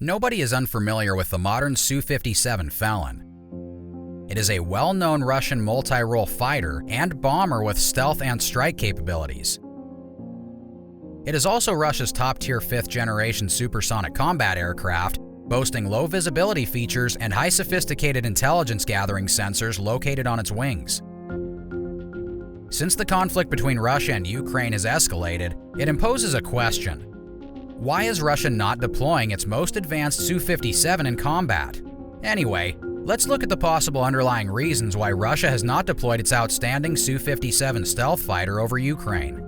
Nobody is unfamiliar with the modern Su-57 Felon. It is a well-known Russian multirole fighter and bomber with stealth and strike capabilities. It is also Russia's top-tier 5th-generation supersonic combat aircraft, boasting low visibility features and high sophisticated intelligence-gathering sensors located on its wings. Since the conflict between Russia and Ukraine has escalated, it imposes a question. Why is Russia not deploying its most advanced Su-57 in combat? Anyway, let's look at the possible underlying reasons why Russia has not deployed its outstanding Su-57 stealth fighter over Ukraine.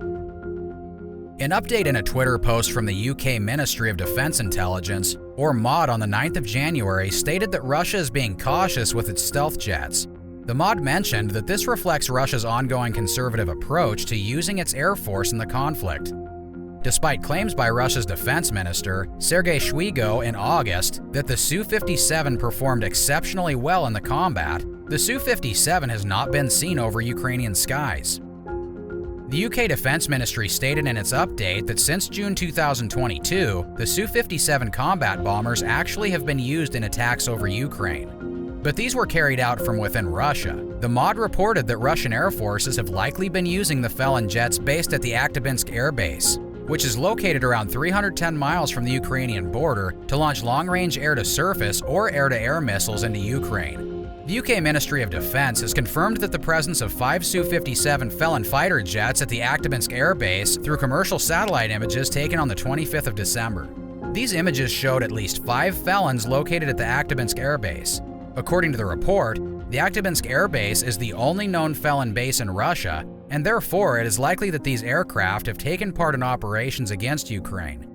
An update in a Twitter post from the UK Ministry of Defence Intelligence, or MOD, on the 9th of January stated that Russia is being cautious with its stealth jets. The MOD mentioned that this reflects Russia's ongoing conservative approach to using its air force in the conflict. Despite claims by Russia's defense minister, Sergei Shoigu, in August that the Su-57 performed exceptionally well in the combat, the Su-57 has not been seen over Ukrainian skies. The UK Defense Ministry stated in its update that since June 2022, the Su-57 combat bombers actually have been used in attacks over Ukraine. But these were carried out from within Russia. The MOD reported that Russian air forces have likely been using the Felon jets based at the Akhtybinsk Air Base, which is located around 310 miles from the Ukrainian border, to launch long-range air-to-surface or air-to-air missiles into Ukraine. The UK Ministry of Defence has confirmed that the presence of 5 Su-57 Felon fighter jets at the Akhtybinsk Air Base through commercial satellite images taken on the 25th of December. These images showed at least 5 Felons located at the Akhtybinsk Air Base. According to the report, the Akhtybinsk Air Base is the only known Felon base in Russia, and therefore it is likely that these aircraft have taken part in operations against Ukraine.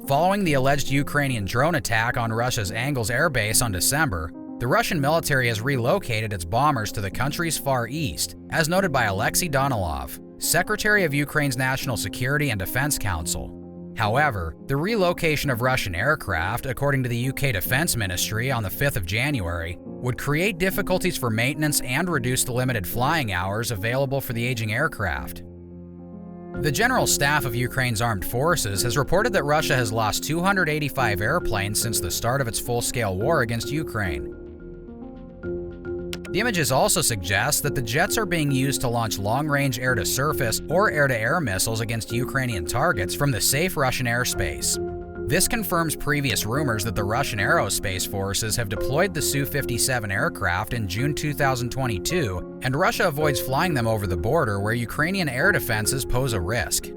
Following the alleged Ukrainian drone attack on Russia's Engels Air Base on December, the Russian military has relocated its bombers to the country's far east, as noted by Alexei Danilov, Secretary of Ukraine's National Security and Defense Council. However, the relocation of Russian aircraft, according to the UK Defense Ministry on the 5th of January, would create difficulties for maintenance and reduce the limited flying hours available for the aging aircraft. The General Staff of Ukraine's Armed Forces has reported that Russia has lost 285 airplanes since the start of its full-scale war against Ukraine. The images also suggest that the jets are being used to launch long-range air-to-surface or air-to-air missiles against Ukrainian targets from the safe Russian airspace. This confirms previous rumors that the Russian aerospace forces have deployed the Su-57 aircraft in June 2022, and Russia avoids flying them over the border where Ukrainian air defenses pose a risk.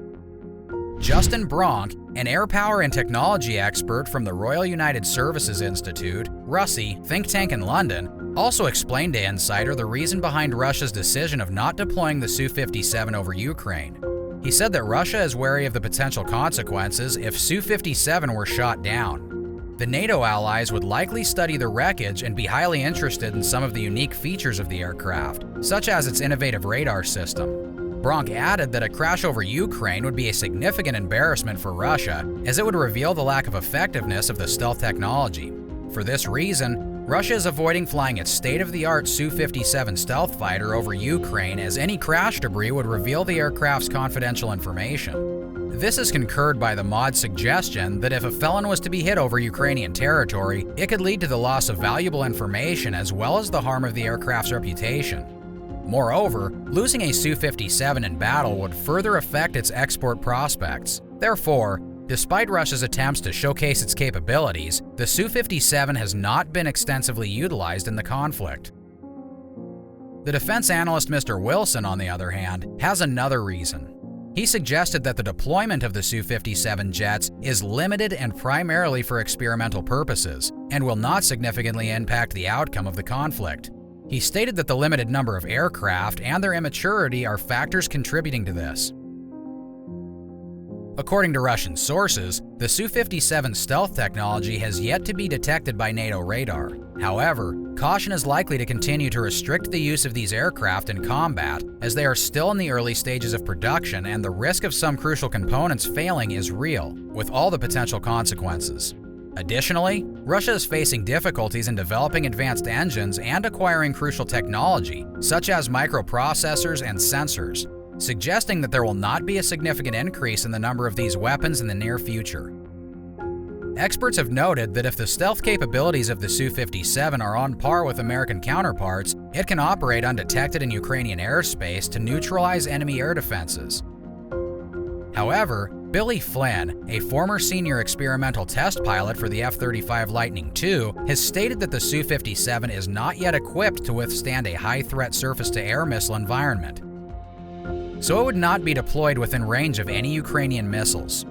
Justin Bronk, an air power and technology expert from the Royal United Services Institute, RUSI, think tank in London, also explained to Insider the reason behind Russia's decision of not deploying the Su-57 over Ukraine. He said that Russia is wary of the potential consequences if Su-57 were shot down. The NATO allies would likely study the wreckage and be highly interested in some of the unique features of the aircraft, such as its innovative radar system. Bronk added that a crash over Ukraine would be a significant embarrassment for Russia, as it would reveal the lack of effectiveness of the stealth technology. For this reason, Russia is avoiding flying its state-of-the-art Su-57 stealth fighter over Ukraine, as any crash debris would reveal the aircraft's confidential information. This is concurred by the MOD's suggestion that if a Felon was to be hit over Ukrainian territory, it could lead to the loss of valuable information as well as the harm of the aircraft's reputation. Moreover, losing a Su-57 in battle would further affect its export prospects. Therefore, despite Russia's attempts to showcase its capabilities, the Su-57 has not been extensively utilized in the conflict. The defense analyst Mr. Wilson, on the other hand, has another reason. He suggested that the deployment of the Su-57 jets is limited and primarily for experimental purposes, and will not significantly impact the outcome of the conflict. He stated that the limited number of aircraft and their immaturity are factors contributing to this. According to Russian sources, the Su-57 stealth technology has yet to be detected by NATO radar. However, caution is likely to continue to restrict the use of these aircraft in combat, as they are still in the early stages of production and the risk of some crucial components failing is real, with all the potential consequences. Additionally, Russia is facing difficulties in developing advanced engines and acquiring crucial technology, such as microprocessors and sensors, suggesting that there will not be a significant increase in the number of these weapons in the near future. Experts have noted that if the stealth capabilities of the Su-57 are on par with American counterparts, it can operate undetected in Ukrainian airspace to neutralize enemy air defenses. However, Billy Flynn, a former senior experimental test pilot for the F-35 Lightning II, has stated that the Su-57 is not yet equipped to withstand a high-threat surface-to-air missile environment, so it would not be deployed within range of any Ukrainian missiles.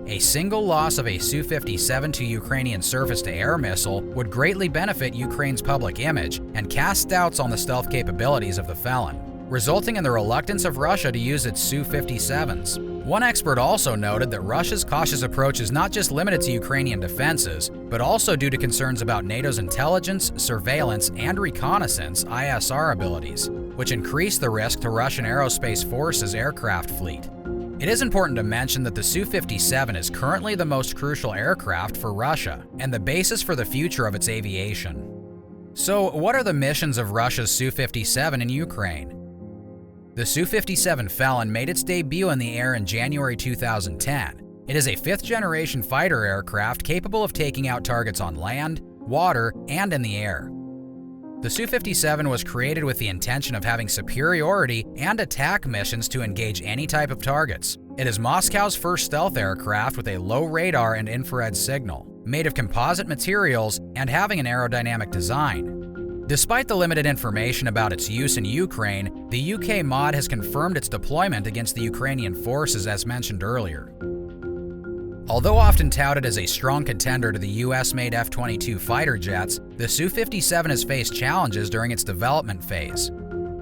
A single loss of a Su-57 to Ukrainian surface-to-air missile would greatly benefit Ukraine's public image and cast doubts on the stealth capabilities of the Felon, resulting in the reluctance of Russia to use its Su-57s. One expert also noted that Russia's cautious approach is not just limited to Ukrainian defenses, but also due to concerns about NATO's intelligence, surveillance, and reconnaissance (ISR) abilities, which increase the risk to Russian Aerospace Forces' aircraft fleet. It is important to mention that the Su-57 is currently the most crucial aircraft for Russia and the basis for the future of its aviation. So, what are the missions of Russia's Su-57 in Ukraine? The Su-57 Felon made its debut in the air in January 2010. It is a fifth-generation fighter aircraft capable of taking out targets on land, water, and in the air. The Su-57 was created with the intention of having superiority and attack missions to engage any type of targets. It is Moscow's first stealth aircraft with a low radar and infrared signal, made of composite materials and having an aerodynamic design. Despite the limited information about its use in Ukraine, the UK mod has confirmed its deployment against the Ukrainian forces as mentioned earlier. Although often touted as a strong contender to the US-made F-22 fighter jets, the Su-57 has faced challenges during its development phase.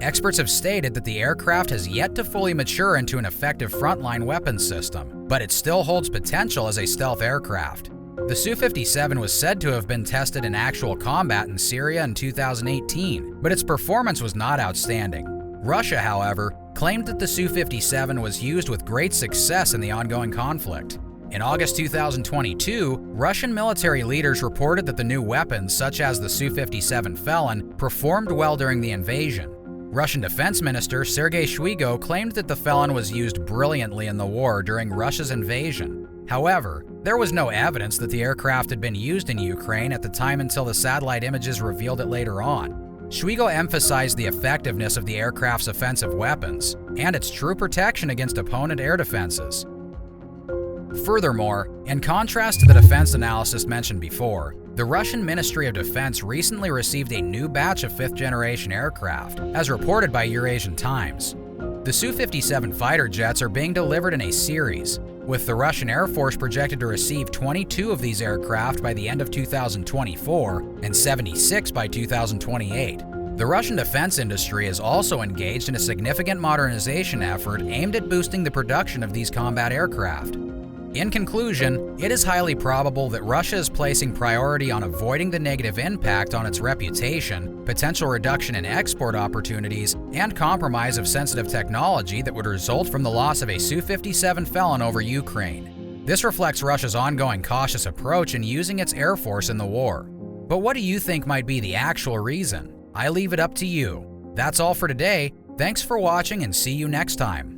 Experts have stated that the aircraft has yet to fully mature into an effective frontline weapons system, but it still holds potential as a stealth aircraft. The Su-57 was said to have been tested in actual combat in Syria in 2018, but its performance was not outstanding. Russia, however, claimed that the Su-57 was used with great success in the ongoing conflict. In August 2022, Russian military leaders reported that the new weapons, such as the Su-57 Felon, performed well during the invasion. Russian Defense Minister Sergei Shoigu claimed that the Felon was used brilliantly in the war during Russia's invasion. However, there was no evidence that the aircraft had been used in Ukraine at the time until the satellite images revealed it later on. Shoigu emphasized the effectiveness of the aircraft's offensive weapons and its true protection against opponent air defenses. Furthermore, in contrast to the defense analysis mentioned before, the Russian Ministry of Defense recently received a new batch of fifth-generation aircraft, as reported by Eurasian Times. The Su-57 fighter jets are being delivered in a series, with the Russian Air Force projected to receive 22 of these aircraft by the end of 2024 and 76 by 2028. The Russian defense industry is also engaged in a significant modernization effort aimed at boosting the production of these combat aircraft. In conclusion, it is highly probable that Russia is placing priority on avoiding the negative impact on its reputation, potential reduction in export opportunities, and compromise of sensitive technology that would result from the loss of a Su-57 Felon over Ukraine. This reflects Russia's ongoing cautious approach in using its air force in the war. But what do you think might be the actual reason? I leave it up to you. That's all for today. Thanks for watching and see you next time.